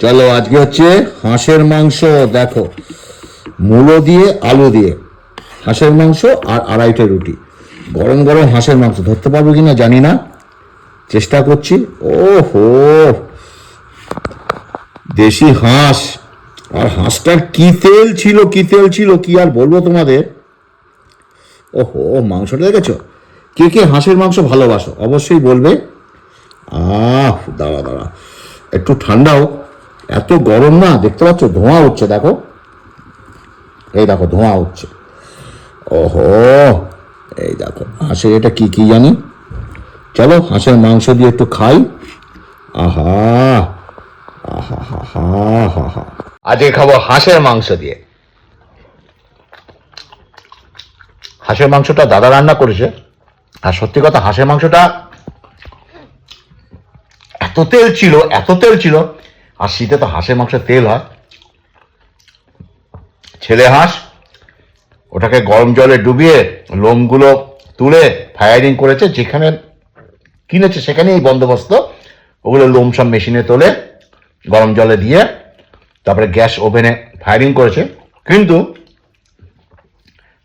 চলো আজকে হচ্ছে হাঁসের মাংস। দেখো, মূলো দিয়ে আলু দিয়ে হাঁসের মাংস আর আড়াইটা রুটি। গরম গরম হাঁসের মাংস ধরতে পারবো কিনা জানি না, চেষ্টা করছি। ওহো, দেশি হাঁস। আর হাঁসটার কি তেল ছিল, কি তেল ছিল, কি আর বলবো তোমাদের। ওহো, মাংসটা দেখেছো? কে কে হাঁসের মাংস ভালোবাসো অবশ্যই বলবে। দাঁড়া দাঁড়া, একটু ঠান্ডাও, এত গরম না। দেখতে পাচ্ছ ধোঁয়া উঠছে, দেখো, এই দেখো ধোঁয়া উঠছে। ওহো, এই দেখো হাঁসের এটা কি কি জানি। চলো হাঁসের মাংস দিয়ে একটু খাই। আহা আহা হা হা হা হা, আজকে খাবো হাঁসের মাংস দিয়ে। হাঁসের মাংসটা দাদা রান্না করেছে, আর সত্যি কথা হাঁসের মাংসটা এত তেল ছিল, এত তেল ছিল। আর শীতে তো হাঁসের মাংসের তেল হয়। ছেলে হাঁস, ওটাকে গরম জলে ডুবিয়ে লোমগুলো তুলে ফায়ারিং করেছে, যেখানে কিনেছে সেখানেই বন্দোবস্ত। ওগুলো লোম সব মেশিনে তোলে, গরম জলে দিয়ে তারপরে গ্যাস ওভেনে ফায়ারিং করেছে। কিন্তু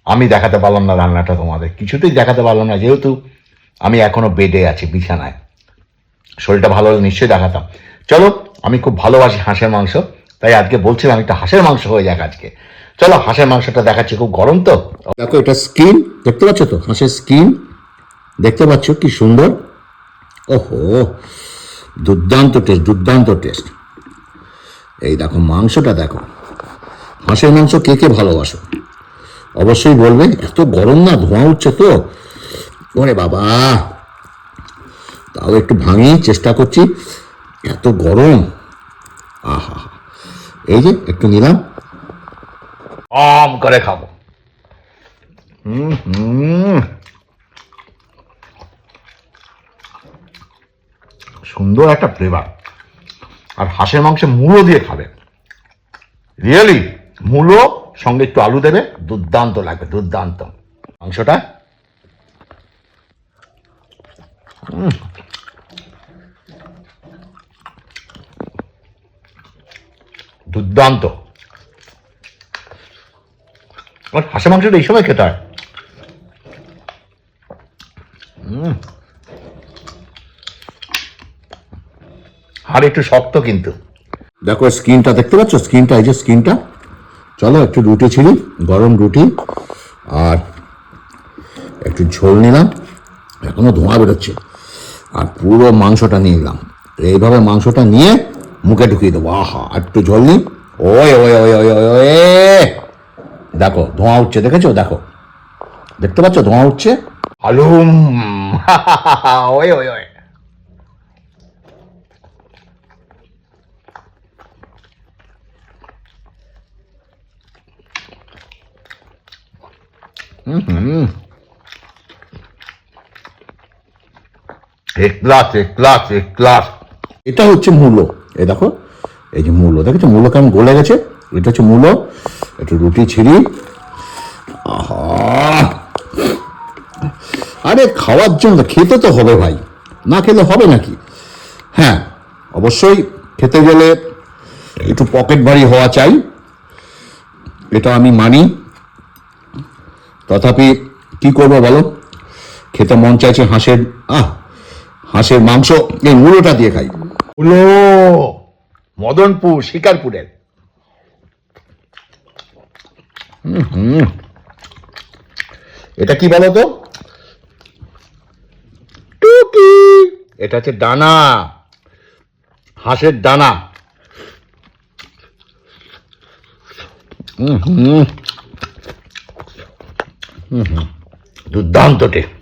আমি দেখাতে পারলাম না রান্নাটা তোমাদের, কিছুতেই দেখাতে পারলাম না, যেহেতু আমি এখনো বেডে আছি, বিছানায়। শরীরটা ভালো হলে নিশ্চয়ই দেখাতাম। চলো, আমি খুব ভালোবাসি হাঁসের মাংস, তাই আজকে বলছিলাম একটা হাঁসের মাংস হয়ে যাক আজকে। চলো হাঁসের মাংসটা দেখাচ্ছি, খুব গরম তো। দেখো এটা স্কিন, দেখতে পাচ্ছ তো, হাঁসের স্কিন দেখতে পাচ্ছ কি সুন্দর। ওহো, দুর্দান্ত টেস্ট, দুর্দান্ত টেস্ট। এই দেখো মাংসটা দেখো। হাঁসের মাংস কে কে ভালোবাসো অবশ্যই বলবে। এত গরম না, ধোঁয়া উঠছে তো। ওরে বাবা, তাও একটু ভাঙি, চেষ্টা করছি, এত গরম। আহা, এই যে একটু নিলাম, আম করে খাবো। সুন্দর একটা ফ্লেভার। আর হাঁসের মাংসে মূলো দিয়ে খাবে, রিয়েলি মূলো সঙ্গে একটু আলু দেবে, দুর্দান্ত লাগবে, দুর্দান্ত। মাংসটা দুর্দান্ত। হাঁসের মাংসটা এই সময় খেতে হয়। আর একটু শক্ত কিন্তু। দেখো স্কিনটা দেখতে পাচ্ছ, স্কিনটা, এই যে স্কিনটা। চলো একটু রুটি ছিলি, গরম রুটি, আর একটু ঝোল নিলাম, এখনো ধোঁয়া বেরোচ্ছে। আর পুরো মাংসটা নিয়ে নিলাম, এইভাবে মাংসটা নিয়ে মুখে ঢুকিয়ে দেবো। আহা, একটু ঝোল নিই। Way way way way way, দেখো ধোঁয়া উঠছে, দেখেছো? দেখো, দেখতে পাচ্ছ ধোঁয়া উঠছে। আলুম, ওয়ে ওয়ে ওয়ে। এক গ্লাস, এক গ্লাস, এক গ্লাস। এটা হচ্ছে মূলো, এই দেখো, এই যে মূলো, দেখেছো মূলো কেমন গলে গেছে? এটা হচ্ছে মূলো। একটু রুটি ছিঁড়ি। আহা, আরে খাওয়ার জন্য খেতে তো হবে ভাই, না খেলে হবে নাকি? হ্যাঁ, অবশ্যই খেতে গেলে একটু পকেট ভারী হওয়া চাই, এটা আমি মানি। তথাপি কি করবো বলো, খেতে মন চাইছে হাঁসের, হাঁসের মাংস, এই মূলোটা দিয়ে খাই। মূলো, মদনপুর, শিকারপুরের। এটা কি বলো তো? টুকি। এটা হচ্ছে ডানা, হাঁসের ডানা। দুর্দান্ত টেস্ট।